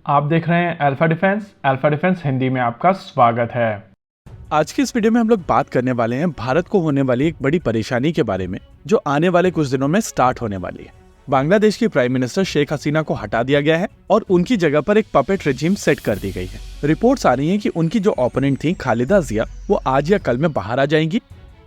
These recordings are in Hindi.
आप देख रहे हैं अल्फा डिफेंस हिंदी में आपका स्वागत है। आज की इस वीडियो में हम लोग बात करने वाले हैं भारत को होने वाली एक बड़ी परेशानी के बारे में जो आने वाले कुछ दिनों में स्टार्ट होने वाली है। बांग्लादेश की प्राइम मिनिस्टर शेख हसीना को हटा दिया गया है और उनकी जगह पर एक पपेट रेजिम सेट कर दी गई है। रिपोर्ट्स आ रही हैं कि उनकी जो ओपोनेंट थी खालिदा जिया वो आज या कल में बाहर आ जाएंगी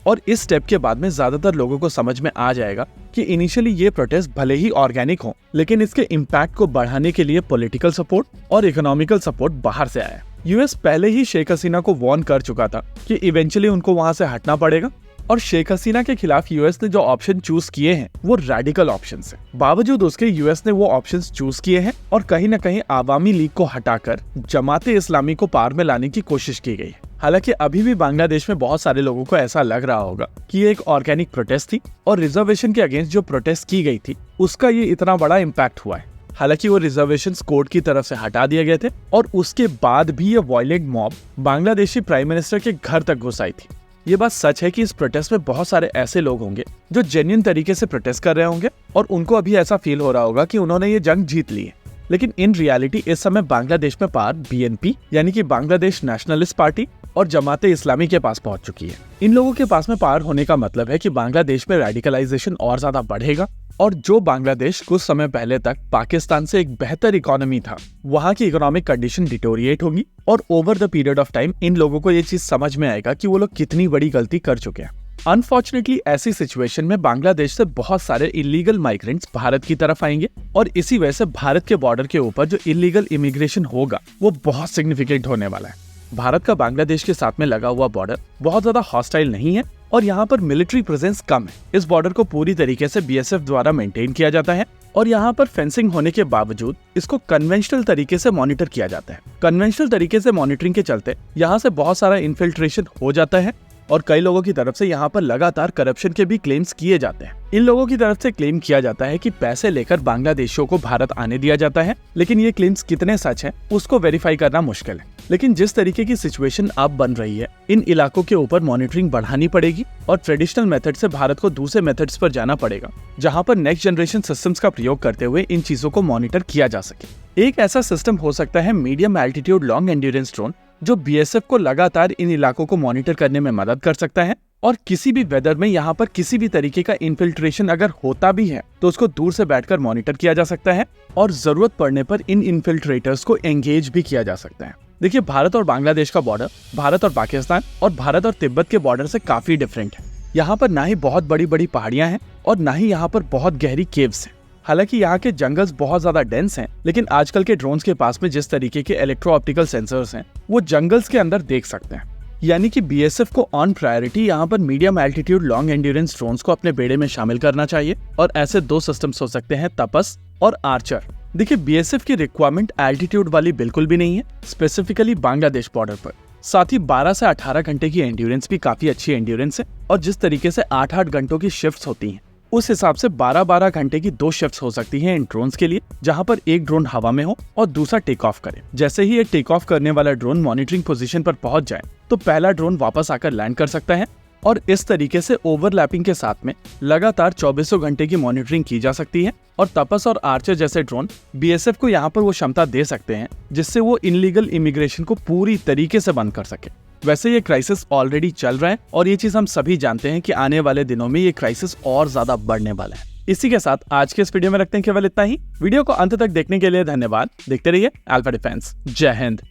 और इस स्टेप के बाद में ज्यादातर लोगों को समझ में आ जाएगा कि इनिशियली ये प्रोटेस्ट भले ही ऑर्गेनिक हो लेकिन इसके इम्पैक्ट को बढ़ाने के लिए पॉलिटिकल सपोर्ट और इकोनॉमिकल सपोर्ट बाहर से आया। यूएस पहले ही शेख हसीना को वार्न कर चुका था कि इवेंचुअली उनको वहां से हटना पड़ेगा और शेख हसीना के खिलाफ यूएस ने जो ऑप्शन चूज किए हैं वो रेडिकल ऑप्शन है। बावजूद उसके यूएस ने वो ऑप्शन चूज किए हैं और कहीं न कहीं आवामी लीग को हटाकर जमाते इस्लामी को पार में लाने की कोशिश की गई है। हालांकि अभी भी बांग्लादेश में बहुत सारे लोगों को ऐसा लग रहा होगा कि ये एक ऑर्गेनिक प्रोटेस्ट थी और रिजर्वेशन के अगेंस्ट जो प्रोटेस्ट की गई थी उसका ये इतना बड़ा इम्पैक्ट हुआ है। हालांकि वो रिजर्वेशंस कोर्ट की तरफ से हटा दिए गए थे और उसके बाद भी ये violent mob Bangladeshi prime minister के घर तक घुस आई थी। ये बात सच है कि इस प्रोटेस्ट में बहुत सारे ऐसे लोग होंगे जो जेन्युइन तरीके से प्रोटेस्ट कर रहे होंगे और उनको अभी ऐसा फील हो रहा होगा कि उन्होंने ये जंग जीत ली है। लेकिन इन रियलिटी इस समय बांग्लादेश में पार बीएनपी यानी कि बांग्लादेश नेशनलिस्ट पार्टी और जमाते इस्लामी के पास पहुंच चुकी है। इन लोगों के पास में पार होने का मतलब है कि बांग्लादेश में रेडिकलाइजेशन और ज्यादा बढ़ेगा और जो बांग्लादेश कुछ समय पहले तक पाकिस्तान से एक बेहतर इकोनॉमी था वहां की इकोनॉमिक कंडीशन डिटोरिएट होगी और over the period of time in लोगों को ये चीज समझ में आएगा कि वो लोग कितनी बड़ी गलती कर चुके हैं। अनफॉर्चुनेटली ऐसी सिचुएशन में बांग्लादेश से बहुत सारे इलीगल माइग्रेंट्स भारत की तरफ आएंगे और इसी वजह से भारत के बॉर्डर के ऊपर जो इलीगल इमिग्रेशन होगा वो बहुत सिग्निफिकेंट होने वाला है। भारत का बांग्लादेश के साथ में लगा हुआ बॉर्डर बहुत ज्यादा हॉस्टाइल नहीं है और यहाँ पर मिलिट्री प्रेजेंस कम है। इस बॉर्डर को पूरी तरीके से बीएसएफ द्वारा मेंटेन किया जाता है और यहाँ पर फेंसिंग होने के बावजूद इसको कन्वेंशनल तरीके से मॉनिटर किया जाता है। कन्वेंशनल तरीके से मॉनिटरिंग के चलते यहाँ से बहुत सारा इन्फिल्ट्रेशन हो जाता है और कई लोगों की तरफ से यहाँ पर लगातार करप्शन के भी क्लेम्स किए जाते हैं। इन लोगों की तरफ से क्लेम किया जाता है कि पैसे लेकर बांग्लादेशियों को भारत आने दिया जाता है, लेकिन ये क्लेम्स कितने सच हैं उसको वेरीफाई करना मुश्किल है। लेकिन जिस तरीके की सिचुएशन अब बन रही है इन इलाकों के ऊपर मॉनिटरिंग बढ़ानी पड़ेगी और ट्रेडिशनल मेथड से भारत को दूसरे मेथड्स पर जाना पड़ेगा जहाँ पर नेक्स्ट जनरेशन सिस्टम्स का प्रयोग करते हुए इन चीजों को मॉनिटर किया जा सके। एक ऐसा सिस्टम हो सकता है medium altitude long endurance drone जो बीएसएफ को लगातार इन इलाकों को मॉनिटर करने में मदद कर सकता है और किसी भी वेदर में यहाँ पर किसी भी तरीके का इन्फिल्ट्रेशन अगर होता भी है तो उसको दूर से बैठकर मॉनिटर किया जा सकता है और जरूरत पड़ने पर इन इन्फिल्ट्रेटर्स को एंगेज भी किया जा सकता है। देखिए, भारत और बांग्लादेश का बॉर्डर भारत और पाकिस्तान और भारत और तिब्बत के बॉर्डर से काफी डिफरेंट है। यहाँ पर ना ही बहुत बड़ी बड़ी पहाड़ियां हैं और ना ही यहाँ पर बहुत गहरी केव्स हैं। हालांकि यहाँ के जंगल्स बहुत ज्यादा डेंस हैं, लेकिन आजकल के ड्रोन्स के पास में जिस तरीके के इलेक्ट्रो ऑप्टिकल सेंसर्स हैं वो जंगल्स के अंदर देख सकते हैं। यानी कि बीएसएफ को ऑन प्रायोरिटी यहाँ पर medium altitude long endurance drones को अपने बेड़े में शामिल करना चाहिए और ऐसे दो सिस्टम्स हो सकते हैं, तपस और आर्चर। देखिए, बीएसएफ की रिक्वायरमेंट एल्टीट्यूड वाली बिल्कुल भी नहीं है, स्पेसिफिकली बांग्लादेश बॉर्डर पर। साथ ही 12 से 18 घंटे की एंड्योरेंस भी काफी अच्छी एंड्योरेंस है और जिस तरीके से 8-8 घंटों की शिफ्ट्स होती हैं उस हिसाब से 12-12 घंटे की 2 शिफ्ट्स हो सकती हैं इन ड्रोन्स के लिए, जहां पर एक ड्रोन हवा में हो और दूसरा टेक ऑफ करे। जैसे ही ये टेक ऑफ करने वाला ड्रोन मॉनिटरिंग पोजीशन पर पहुंच जाए तो पहला ड्रोन वापस आकर लैंड कर सकता है और इस तरीके से ओवरलैपिंग के साथ में लगातार 24 घंटे की मॉनिटरिंग की जा सकती है और तपस और आर्चर जैसे ड्रोन बीएसएफ को यहाँ पर वो क्षमता दे सकते हैं जिससे वो इनलीगल इमिग्रेशन को पूरी तरीके से बंद कर सके। वैसे ये क्राइसिस ऑलरेडी चल रहा है और ये चीज हम सभी जानते हैं कि आने वाले दिनों में ये क्राइसिस और ज्यादा बढ़ने वाला है। इसी के साथ आज के इस वीडियो में रखते हैं केवल इतना ही। वीडियो को अंत तक देखने के लिए धन्यवाद। देखते रहिए अल्फा डिफेंस। जय हिंद।